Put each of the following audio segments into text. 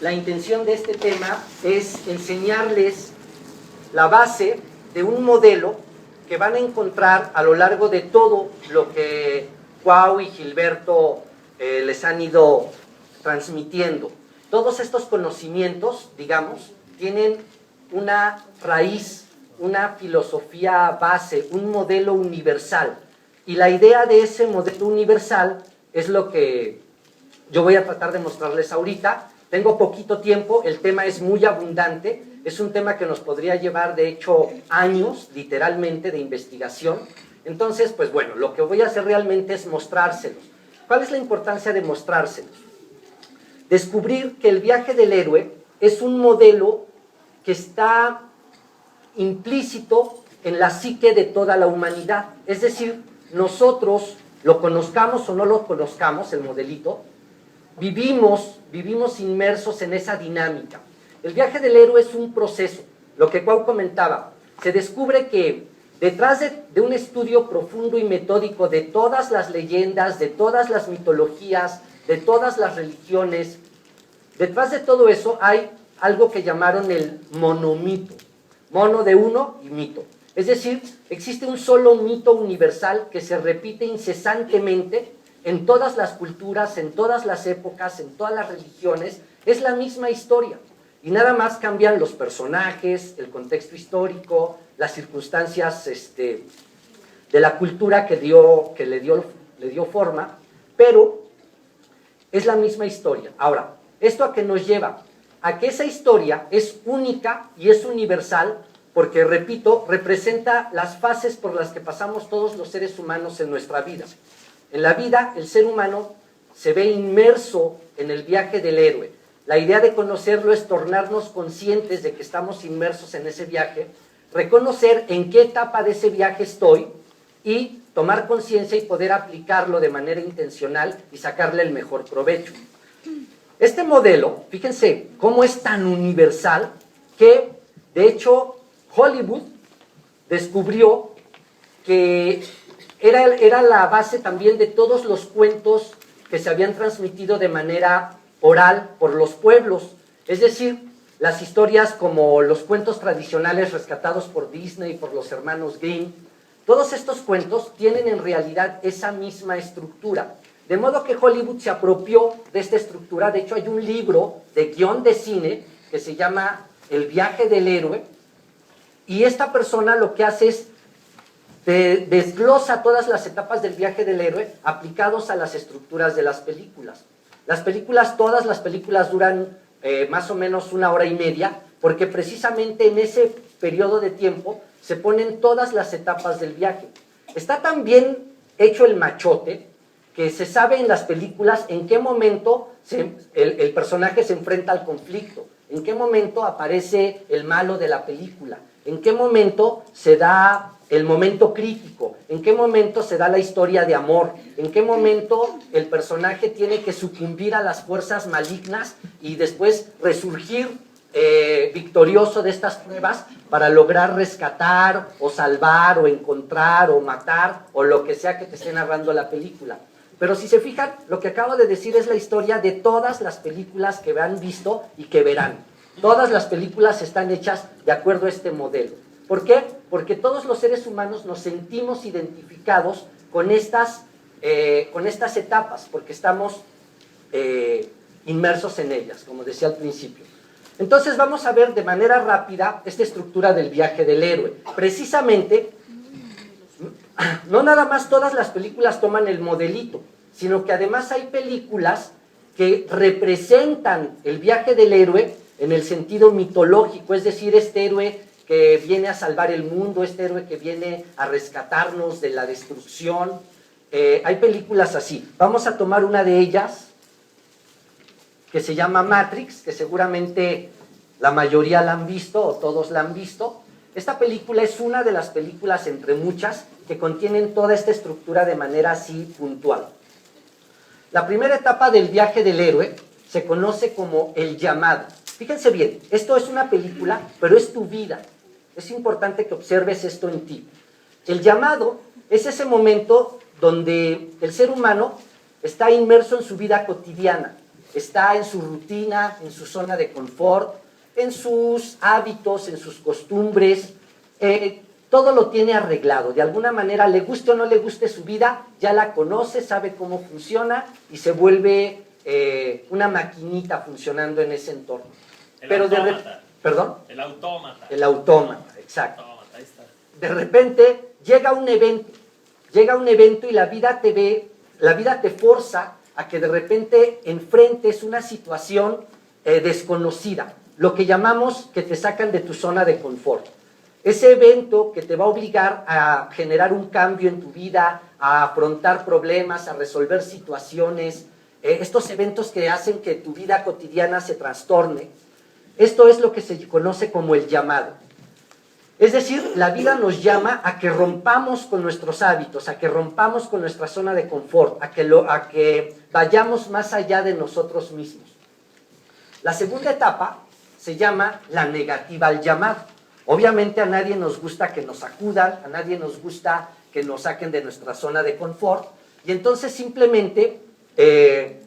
la intención de este tema es enseñarles la base de un modelo que van a encontrar a lo largo de todo lo que João y Gilberto les han ido transmitiendo. Todos estos conocimientos, digamos, tienen una raíz, una filosofía base, un modelo universal. Y la idea de ese modelo universal es lo que yo voy a tratar de mostrarles ahorita. Tengo poquito tiempo, el tema es muy abundante, es un tema que nos podría llevar, de hecho, años, literalmente, de investigación. Entonces, pues bueno, lo que voy a hacer realmente es mostrárselos. ¿Cuál es la importancia de mostrárselos? Descubrir que el viaje del héroe es un modelo que está implícito en la psique de toda la humanidad. Es decir, nosotros, lo conozcamos o no lo conozcamos, el modelito, vivimos inmersos en esa dinámica. El viaje del héroe es un proceso. Lo que João comentaba, se descubre que detrás de un estudio profundo y metódico de todas las leyendas, de todas las mitologías, de todas las religiones, detrás de todo eso hay algo que llamaron el monomito. Mono de uno y mito. Es decir, existe un solo mito universal que se repite incesantemente en todas las culturas, en todas las épocas, en todas las religiones. Es la misma historia. Y nada más cambian los personajes, el contexto histórico, las circunstancias de la cultura que le dio forma, pero es la misma historia. Ahora, ¿esto a qué nos lleva? A que esa historia es única y es universal porque, repito, representa las fases por las que pasamos todos los seres humanos en nuestra vida. En la vida, el ser humano se ve inmerso en el viaje del héroe. La idea de conocerlo es tornarnos conscientes de que estamos inmersos en ese viaje, reconocer en qué etapa de ese viaje estoy y tomar conciencia y poder aplicarlo de manera intencional y sacarle el mejor provecho. Este modelo, fíjense cómo es tan universal que, de hecho, Hollywood descubrió que era la base también de todos los cuentos que se habían transmitido de manera oral por los pueblos. Es decir, las historias como los cuentos tradicionales rescatados por Disney, por los hermanos Grimm, todos estos cuentos tienen en realidad esa misma estructura. De modo que Hollywood se apropió de esta estructura. De hecho, hay un libro de guión de cine que se llama El viaje del héroe, y esta persona lo que hace es desglosa todas las etapas del viaje del héroe aplicados a las estructuras de las películas. Todas las películas duran más o menos 1 hora y media, porque precisamente en ese periodo de tiempo se ponen todas las etapas del viaje. Está tan bien hecho el machote que se sabe en las películas en qué momento el personaje se enfrenta al conflicto, en qué momento aparece el malo de la película, en qué momento se da el momento crítico, en qué momento se da la historia de amor, en qué momento el personaje tiene que sucumbir a las fuerzas malignas y después resurgir victorioso de estas pruebas para lograr rescatar o salvar o encontrar o matar o lo que sea que te esté narrando la película. Pero si se fijan, lo que acabo de decir es la historia de todas las películas que han visto y que verán. Todas las películas están hechas de acuerdo a este modelo. ¿Por qué? Porque todos los seres humanos nos sentimos identificados con estas etapas, porque estamos inmersos en ellas, como decía al principio. Entonces vamos a ver de manera rápida esta estructura del viaje del héroe. Precisamente, no nada más todas las películas toman el modelito, sino que además hay películas que representan el viaje del héroe en el sentido mitológico, es decir, este héroe que viene a salvar el mundo, este héroe que viene a rescatarnos de la destrucción. Hay películas así. Vamos a tomar una de ellas, que se llama Matrix, que seguramente la mayoría la han visto, o todos la han visto. Esta película es una de las películas, entre muchas, que contienen toda esta estructura de manera así puntual. La primera etapa del viaje del héroe se conoce como el llamado. Fíjense bien, esto es una película, pero es tu vida. Es importante que observes esto en ti. El llamado es ese momento donde el ser humano está inmerso en su vida cotidiana. está en su rutina, en su zona de confort, en sus hábitos, en sus costumbres, todo lo tiene arreglado. De alguna manera, le guste o no le guste su vida, ya la conoce, sabe cómo funciona y se vuelve una maquinita funcionando en ese entorno. Pero ¿Perdón? El autómata. El autómata, exacto. Autómata, ahí está. De repente llega un evento y la vida te forza a que de repente enfrentes una situación desconocida, lo que llamamos que te sacan de tu zona de confort. Ese evento que te va a obligar a generar un cambio en tu vida, a afrontar problemas, a resolver situaciones, estos eventos que hacen que tu vida cotidiana se trastorne. Esto es lo que se conoce como el llamado. Es decir, la vida nos llama a que rompamos con nuestros hábitos, a que rompamos con nuestra zona de confort, a que vayamos más allá de nosotros mismos. La segunda etapa se llama la negativa al llamado. Obviamente a nadie nos gusta que nos sacudan, a nadie nos gusta que nos saquen de nuestra zona de confort, y entonces simplemente, en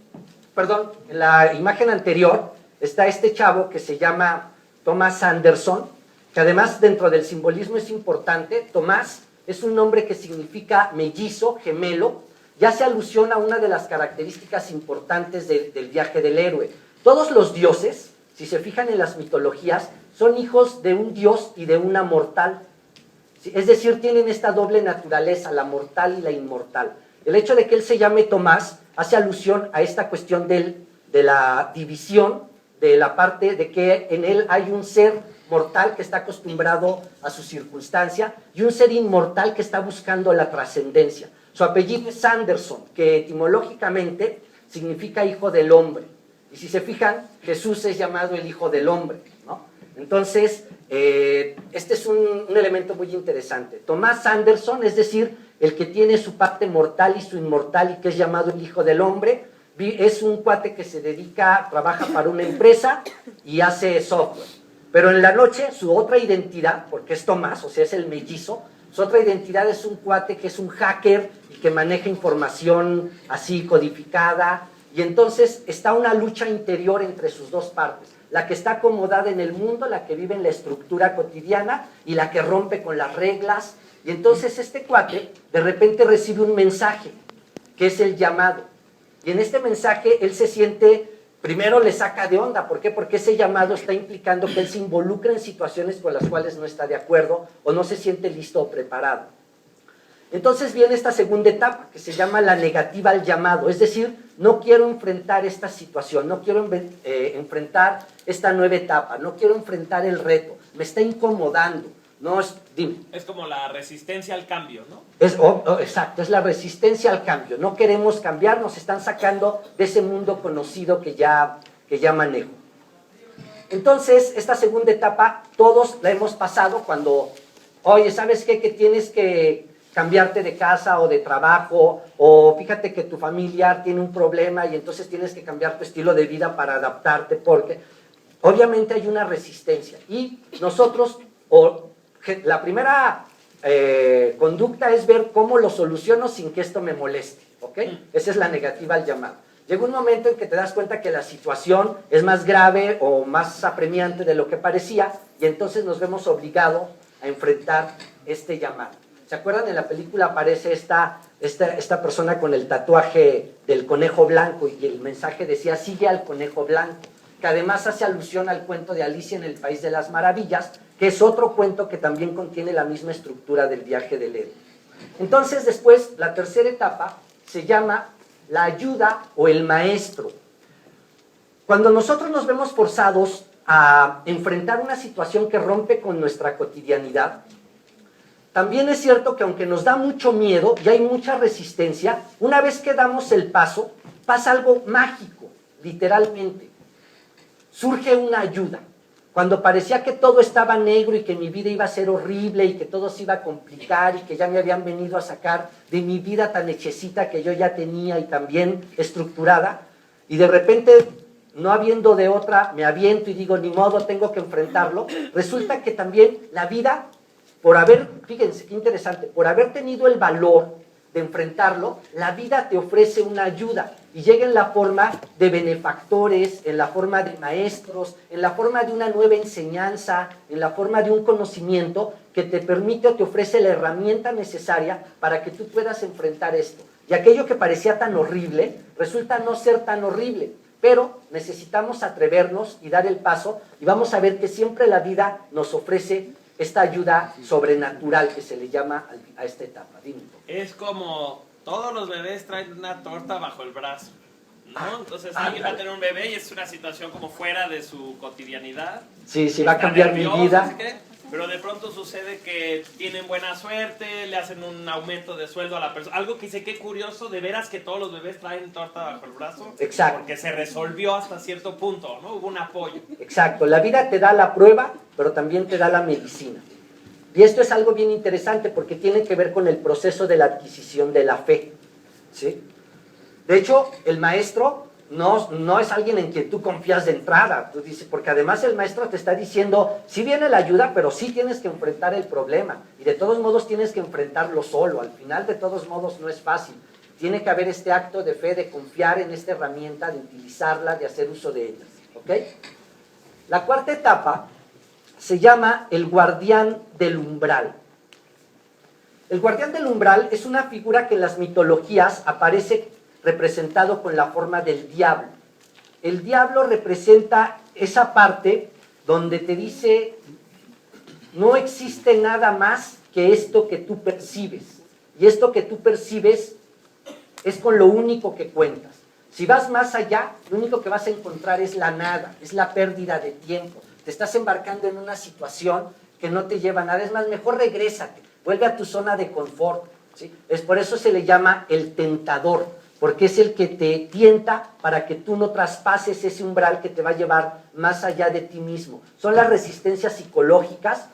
la imagen anterior está este chavo que se llama Thomas Anderson, que además dentro del simbolismo es importante. Tomás es un nombre que significa mellizo, gemelo, y hace alusión a una de las características importantes del viaje del héroe. Todos los dioses, si se fijan en las mitologías, son hijos de un dios y de una mortal. Es decir, tienen esta doble naturaleza, la mortal y la inmortal. El hecho de que él se llame Tomás hace alusión a esta cuestión de la división, de la parte de que en él hay un ser mortal que está acostumbrado a su circunstancia y un ser inmortal que está buscando la trascendencia. Su apellido es Anderson, que etimológicamente significa hijo del hombre. Y si se fijan, Jesús es llamado el hijo del hombre, ¿no? Entonces, este es un elemento muy interesante. Tomás Anderson, es decir, el que tiene su parte mortal y su inmortal y que es llamado el hijo del hombre, es un cuate que se dedica, trabaja para una empresa y hace software. Pero en la noche su otra identidad, porque es Tomás, o sea, es el mellizo, su otra identidad es un cuate que es un hacker y que maneja información así codificada. Y entonces está una lucha interior entre sus dos partes. La que está acomodada en el mundo, la que vive en la estructura cotidiana y la que rompe con las reglas. Y entonces este cuate de repente recibe un mensaje, que es el llamado. Y en este mensaje él se siente, primero le saca de onda. ¿Por qué? Porque ese llamado está implicando que él se involucra en situaciones con las cuales no está de acuerdo o no se siente listo o preparado. Entonces viene esta segunda etapa que se llama la negativa al llamado. Es decir, no quiero enfrentar esta situación, no quiero enfrentar esta nueva etapa, no quiero enfrentar el reto, me está incomodando. No es, dime. Es como la resistencia al cambio, ¿no? Exacto, es la resistencia al cambio. No queremos cambiar, nos están sacando de ese mundo conocido que ya manejo. Entonces, esta segunda etapa, todos la hemos pasado cuando, oye, ¿sabes qué? Que tienes que cambiarte de casa o de trabajo, o fíjate que tu familiar tiene un problema y entonces tienes que cambiar tu estilo de vida para adaptarte, porque obviamente hay una resistencia. Y nosotros, la primera conducta es ver cómo lo soluciono sin que esto me moleste, ¿ok? Esa es la negativa al llamado. Llega un momento en que te das cuenta que la situación es más grave o más apremiante de lo que parecía y entonces nos vemos obligados a enfrentar este llamado. ¿Se acuerdan? En la película aparece esta persona con el tatuaje del conejo blanco y el mensaje decía, sigue al conejo blanco, que además hace alusión al cuento de Alicia en el País de las Maravillas, que es otro cuento que también contiene la misma estructura del viaje del héroe. Entonces después, la tercera etapa se llama la ayuda o el maestro. Cuando nosotros nos vemos forzados a enfrentar una situación que rompe con nuestra cotidianidad, también es cierto que aunque nos da mucho miedo y hay mucha resistencia, una vez que damos el paso, pasa algo mágico, literalmente. Surge una ayuda. Cuando parecía que todo estaba negro y que mi vida iba a ser horrible y que todo se iba a complicar y que ya me habían venido a sacar de mi vida tan hechecita que yo ya tenía y tan bien estructurada, y de repente, no habiendo de otra, me aviento y digo, ni modo, tengo que enfrentarlo, resulta que también la vida, fíjense qué interesante, por haber tenido el valor de enfrentarlo, la vida te ofrece una ayuda. y llega en la forma de benefactores, en la forma de maestros, en la forma de una nueva enseñanza, en la forma de un conocimiento que te permite o te ofrece la herramienta necesaria para que tú puedas enfrentar esto. Y aquello que parecía tan horrible, resulta no ser tan horrible, pero necesitamos atrevernos y dar el paso, y vamos a ver que siempre la vida nos ofrece esta ayuda sobrenatural que se le llama a esta etapa. Dime. Es como todos los bebés traen una torta bajo el brazo, ¿no? Entonces alguien va a tener un bebé y es una situación como fuera de su cotidianidad. Sí, va a cambiar mi vida. No sé qué, pero de pronto sucede que tienen buena suerte, le hacen un aumento de sueldo a la persona. Algo que dice, qué curioso, de veras que todos los bebés traen torta bajo el brazo. Exacto. Porque se resolvió hasta cierto punto, ¿no? Hubo un apoyo. Exacto. La vida te da la prueba, pero también te da la medicina. Y esto es algo bien interesante porque tiene que ver con el proceso de la adquisición de la fe, ¿sí? De hecho, el maestro no es alguien en quien tú confías de entrada, tú dices, porque además el maestro te está diciendo, sí viene la ayuda, pero sí tienes que enfrentar el problema, y de todos modos tienes que enfrentarlo solo, al final de todos modos no es fácil. Tiene que haber este acto de fe, de confiar en esta herramienta, de utilizarla, de hacer uso de ella, ¿ok? La cuarta etapa se llama el guardián del umbral. El guardián del umbral es una figura que en las mitologías aparece representado con la forma del diablo. El diablo representa esa parte donde te dice, no existe nada más que esto que tú percibes, y esto que tú percibes es con lo único que cuentas. Si vas más allá, lo único que vas a encontrar es la nada, es la pérdida de tiempo. Te estás embarcando en una situación que no te lleva a nada. Es más, mejor regrésate, vuelve a tu zona de confort, ¿sí? Es por eso se le llama el tentador, porque es el que te tienta para que tú no traspases ese umbral que te va a llevar más allá de ti mismo. Son las resistencias psicológicas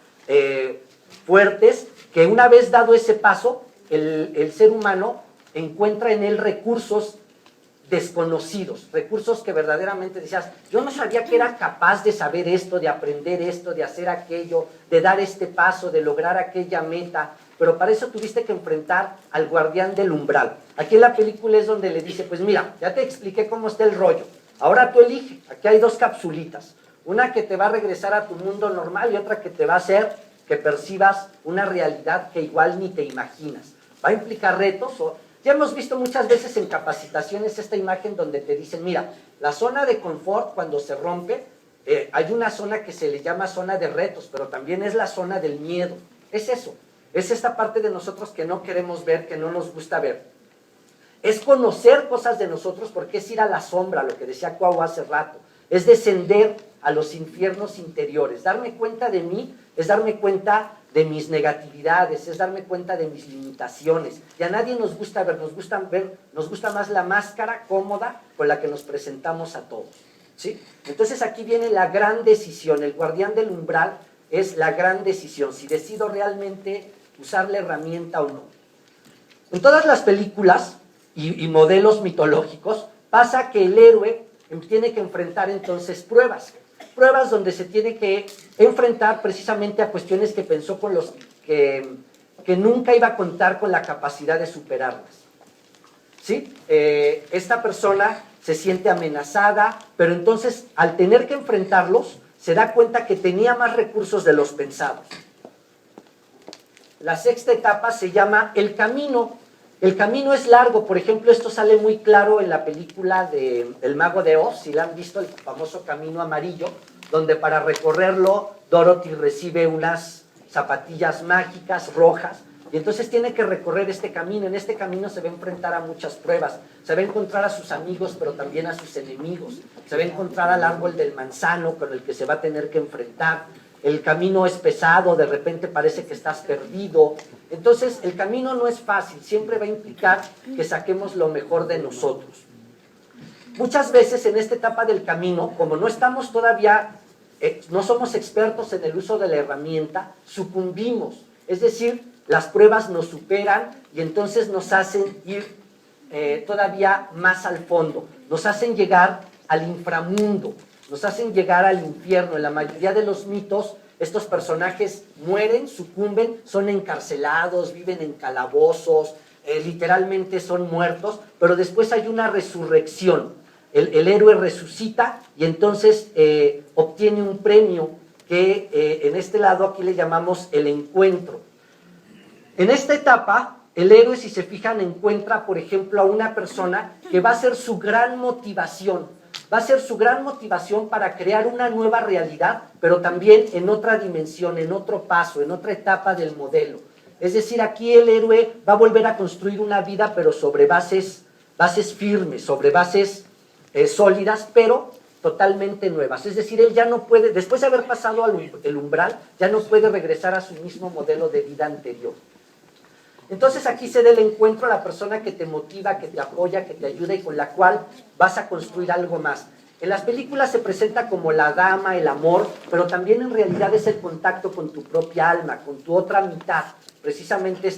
fuertes que una vez dado ese paso, el ser humano encuentra en él recursos desconocidos, recursos que verdaderamente decías, yo no sabía que era capaz de saber esto, de aprender esto, de hacer aquello, de dar este paso, de lograr aquella meta, pero para eso tuviste que enfrentar al guardián del umbral. Aquí en la película es donde le dice, pues mira, ya te expliqué cómo está el rollo, ahora tú elige, aquí hay dos capsulitas, una que te va a regresar a tu mundo normal y otra que te va a hacer que percibas una realidad que igual ni te imaginas. Va a implicar retos. Ya hemos visto muchas veces en capacitaciones esta imagen donde te dicen, mira, la zona de confort cuando se rompe, hay una zona que se le llama zona de retos, pero también es la zona del miedo. Es eso, es esta parte de nosotros que no queremos ver, que no nos gusta ver. Es conocer cosas de nosotros porque es ir a la sombra, lo que decía Cuau hace rato. Es descender a los infiernos interiores. Darme cuenta de mí es darme cuenta de mis negatividades, es darme cuenta de mis limitaciones. Y a nadie nos gusta ver, nos gusta más la máscara cómoda con la que nos presentamos a todos, ¿sí? Entonces aquí viene la gran decisión, el guardián del umbral es la gran decisión, si decido realmente usar la herramienta o no. En todas las películas y modelos mitológicos pasa que el héroe tiene que enfrentar entonces pruebas donde se tiene que enfrentar precisamente a cuestiones que pensó con los que nunca iba a contar con la capacidad de superarlas, ¿sí? Esta persona se siente amenazada, pero entonces al tener que enfrentarlos se da cuenta que tenía más recursos de los pensados. La sexta etapa se llama el camino. El camino es largo, por ejemplo, esto sale muy claro en la película de El Mago de Oz, si la han visto, el famoso camino amarillo, donde para recorrerlo Dorothy recibe unas zapatillas mágicas rojas, y entonces tiene que recorrer este camino. En este camino se va a enfrentar a muchas pruebas, se va a encontrar a sus amigos, pero también a sus enemigos, se va a encontrar al árbol del manzano con el que se va a tener que enfrentar. El camino es pesado, de repente parece que estás perdido. Entonces, el camino no es fácil, siempre va a implicar que saquemos lo mejor de nosotros. Muchas veces en esta etapa del camino, como no estamos todavía, no somos expertos en el uso de la herramienta, sucumbimos. Es decir, las pruebas nos superan y entonces nos hacen ir todavía más al fondo, nos hacen llegar al inframundo, nos hacen llegar al infierno. En la mayoría de los mitos, estos personajes mueren, sucumben, son encarcelados, viven en calabozos, literalmente son muertos, pero después hay una resurrección. El héroe resucita y entonces obtiene un premio que en este lado aquí le llamamos el encuentro. En esta etapa, el héroe, si se fijan, encuentra, por ejemplo, a una persona que va a ser su gran motivación. Va a ser su gran motivación para crear una nueva realidad, pero también en otra dimensión, en otro paso, en otra etapa del modelo. Es decir, aquí el héroe va a volver a construir una vida, pero sobre bases firmes, sobre bases sólidas, pero totalmente nuevas. Es decir, él ya no puede, después de haber pasado el umbral, ya no puede regresar a su mismo modelo de vida anterior. Entonces aquí se da el encuentro a la persona que te motiva, que te apoya, que te ayuda y con la cual vas a construir algo más. En las películas se presenta como la dama, el amor, pero también en realidad es el contacto con tu propia alma, con tu otra mitad, precisamente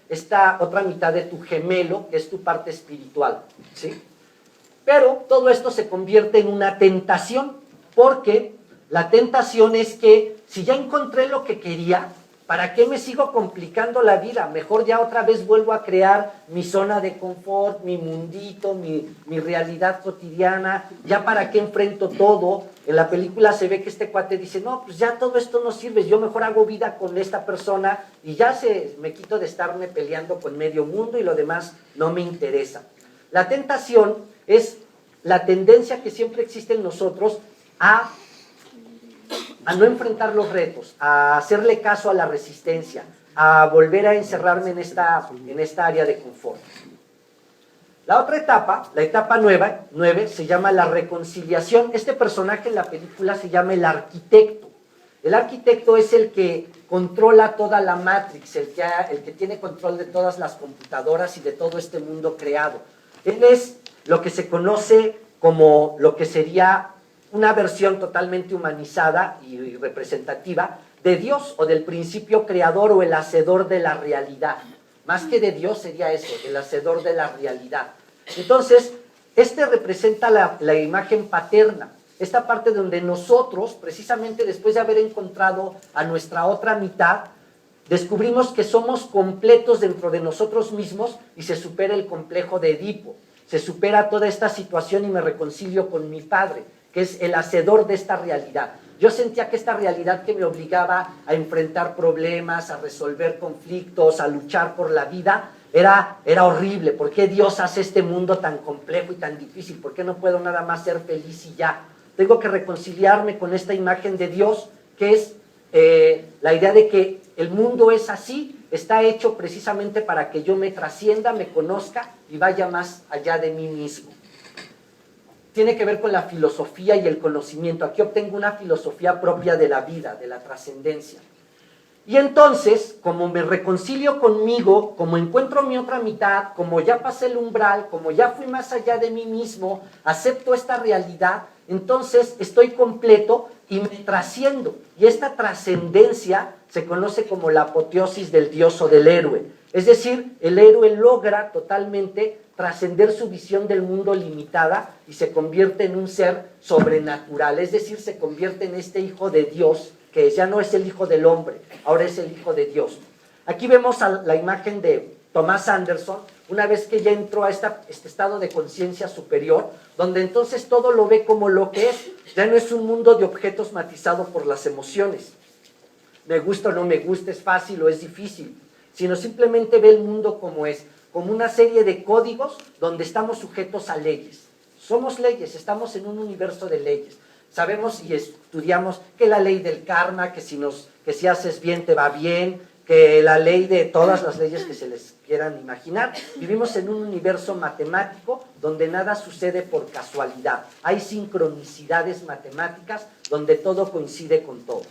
esta otra mitad de tu gemelo, que es tu parte espiritual, ¿sí? Pero todo esto se convierte en una tentación, porque la tentación es que si ya encontré lo que quería, ¿para qué me sigo complicando la vida? Mejor ya otra vez vuelvo a crear mi zona de confort, mi mundito, mi realidad cotidiana. ¿Ya para qué enfrento todo? En la película se ve que este cuate dice, no, pues ya todo esto no sirve, yo mejor hago vida con esta persona y ya me quito de estarme peleando con medio mundo y lo demás no me interesa. La tentación es la tendencia que siempre existe en nosotros a no enfrentar los retos, a hacerle caso a la resistencia, a volver a encerrarme en esta área de confort. La otra etapa, la etapa 9, se llama la reconciliación. Este personaje en la película se llama el arquitecto. El arquitecto es el que controla toda la Matrix, el que tiene control de todas las computadoras y de todo este mundo creado. Él es lo que se conoce como lo que sería una versión totalmente humanizada y representativa de Dios o del principio creador o el hacedor de la realidad. Más que de Dios sería eso, el hacedor de la realidad. Entonces, representa la imagen paterna, esta parte donde nosotros, precisamente después de haber encontrado a nuestra otra mitad, descubrimos que somos completos dentro de nosotros mismos y se supera el complejo de Edipo. Se supera toda esta situación y me reconcilio con mi padre, que es el hacedor de esta realidad. Yo sentía que esta realidad que me obligaba a enfrentar problemas, a resolver conflictos, a luchar por la vida, era horrible. ¿Por qué Dios hace este mundo tan complejo y tan difícil? ¿Por qué no puedo nada más ser feliz y ya? Tengo que reconciliarme con esta imagen de Dios, que es la idea de que el mundo es así, está hecho precisamente para que yo me trascienda, me conozca y vaya más allá de mí mismo. Tiene que ver con la filosofía y el conocimiento. Aquí obtengo una filosofía propia de la vida, de la trascendencia. Y entonces, como me reconcilio conmigo, como encuentro mi otra mitad, como ya pasé el umbral, como ya fui más allá de mí mismo, acepto esta realidad, entonces estoy completo y me trasciendo. Y esta trascendencia se conoce como la apoteosis del dios o del héroe. Es decir, el héroe logra totalmente trascender su visión del mundo limitada y se convierte en un ser sobrenatural. Es decir, se convierte en este hijo de Dios, que ya no es el hijo del hombre, ahora es el hijo de Dios. Aquí vemos la imagen de Thomas Anderson, una vez que ya entró a este estado de conciencia superior, donde entonces todo lo ve como lo que es. Ya no es un mundo de objetos matizado por las emociones. Me gusta o no me gusta, es fácil o es difícil, sino simplemente ve el mundo como es, como una serie de códigos donde estamos sujetos a leyes. Somos leyes, estamos en un universo de leyes. Sabemos y estudiamos que la ley del karma, que si haces bien te va bien, que la ley de todas las leyes que se les quieran imaginar. Vivimos en un universo matemático donde nada sucede por casualidad. Hay sincronicidades matemáticas donde todo coincide con todo.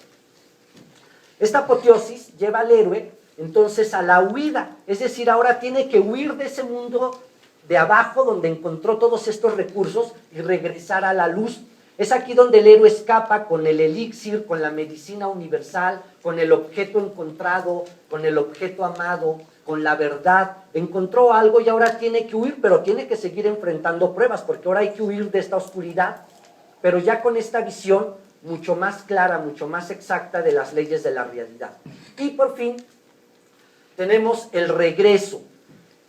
Esta apoteosis lleva al héroe entonces a la huida, es decir, ahora tiene que huir de ese mundo de abajo donde encontró todos estos recursos y regresar a la luz. Es aquí donde el héroe escapa con el elixir, con la medicina universal, con el objeto encontrado, con el objeto amado, con la verdad. Encontró algo y ahora tiene que huir, pero tiene que seguir enfrentando pruebas, porque ahora hay que huir de esta oscuridad, pero ya con esta visión mucho más clara, mucho más exacta de las leyes de la realidad. Y por fin tenemos el regreso.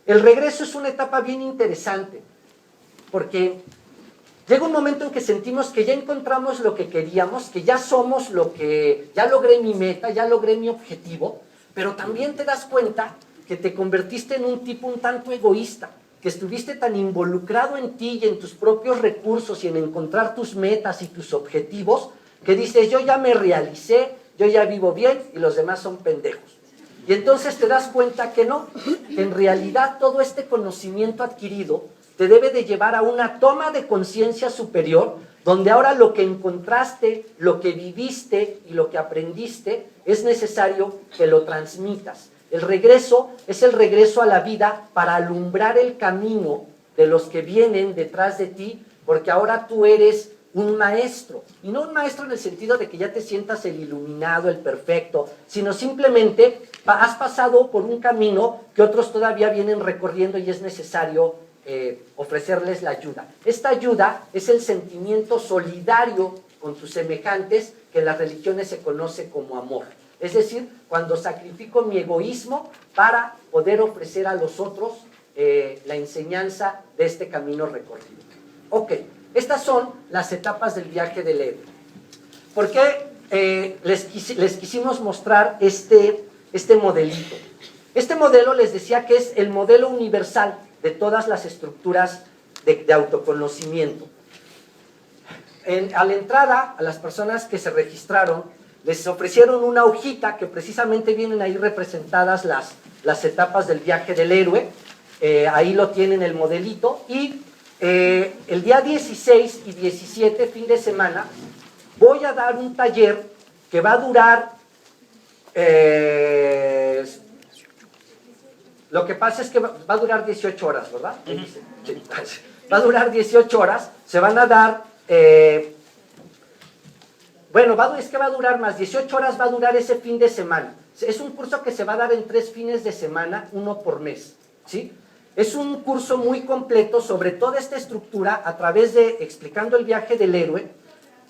El regreso es una etapa bien interesante, porque llega un momento en que sentimos que ya encontramos lo que queríamos, que ya somos lo que, ya logré mi meta, ya logré mi objetivo, pero también te das cuenta que te convertiste en un tipo un tanto egoísta, que estuviste tan involucrado en ti y en tus propios recursos y en encontrar tus metas y tus objetivos, que dices, yo ya me realicé, yo ya vivo bien y los demás son pendejos. Y entonces te das cuenta que no, que en realidad todo este conocimiento adquirido te debe de llevar a una toma de conciencia superior, donde ahora lo que encontraste, lo que viviste y lo que aprendiste, es necesario que lo transmitas. El regreso es el regreso a la vida para alumbrar el camino de los que vienen detrás de ti, porque ahora tú eres un maestro, y no un maestro en el sentido de que ya te sientas el iluminado, el perfecto, sino simplemente has pasado por un camino que otros todavía vienen recorriendo y es necesario ofrecerles la ayuda. Esta ayuda es el sentimiento solidario con tus semejantes que en las religiones se conoce como amor. Es decir, cuando sacrifico mi egoísmo para poder ofrecer a los otros la enseñanza de este camino recorrido. Ok. Estas son las etapas del viaje del héroe. ¿Por qué les quisimos mostrar este modelito? Este modelo les decía que es el modelo universal de todas las estructuras de autoconocimiento. A la entrada, a las personas que se registraron, les ofrecieron una hojita que precisamente vienen ahí representadas las etapas del viaje del héroe. Ahí lo tienen el modelito y el día 16 y 17, fin de semana, voy a dar un taller que va a durar, lo que pasa es que va a durar 18 horas, ¿verdad? Va a durar 18 horas, se van a dar, es que va a durar más, 18 horas va a durar ese fin de semana. Es un curso que se va a dar en 3 fines de semana, 1 por mes, ¿sí? Es un curso muy completo sobre toda esta estructura a través de, explicando el viaje del héroe,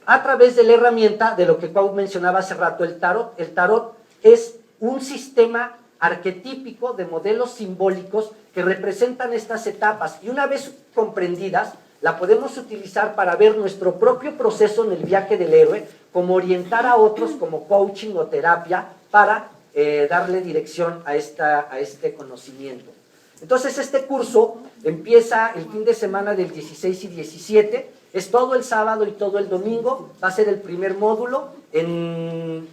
a través de la herramienta de lo que Cuau mencionaba hace rato, el tarot. El tarot es un sistema arquetípico de modelos simbólicos que representan estas etapas y una vez comprendidas, la podemos utilizar para ver nuestro propio proceso en el viaje del héroe, como orientar a otros como coaching o terapia para darle dirección a este conocimiento. Entonces este curso empieza el fin de semana del 16 y 17, es todo el sábado y todo el domingo, va a ser el primer módulo, en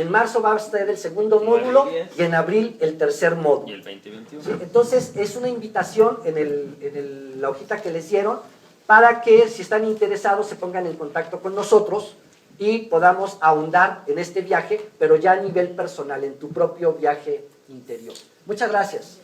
marzo va a estar el segundo módulo y en abril el tercer módulo. Y el 2021. ¿Sí? Entonces es una invitación en la hojita que les dieron para que si están interesados se pongan en contacto con nosotros y podamos ahondar en este viaje, pero ya a nivel personal, en tu propio viaje interior. Muchas gracias.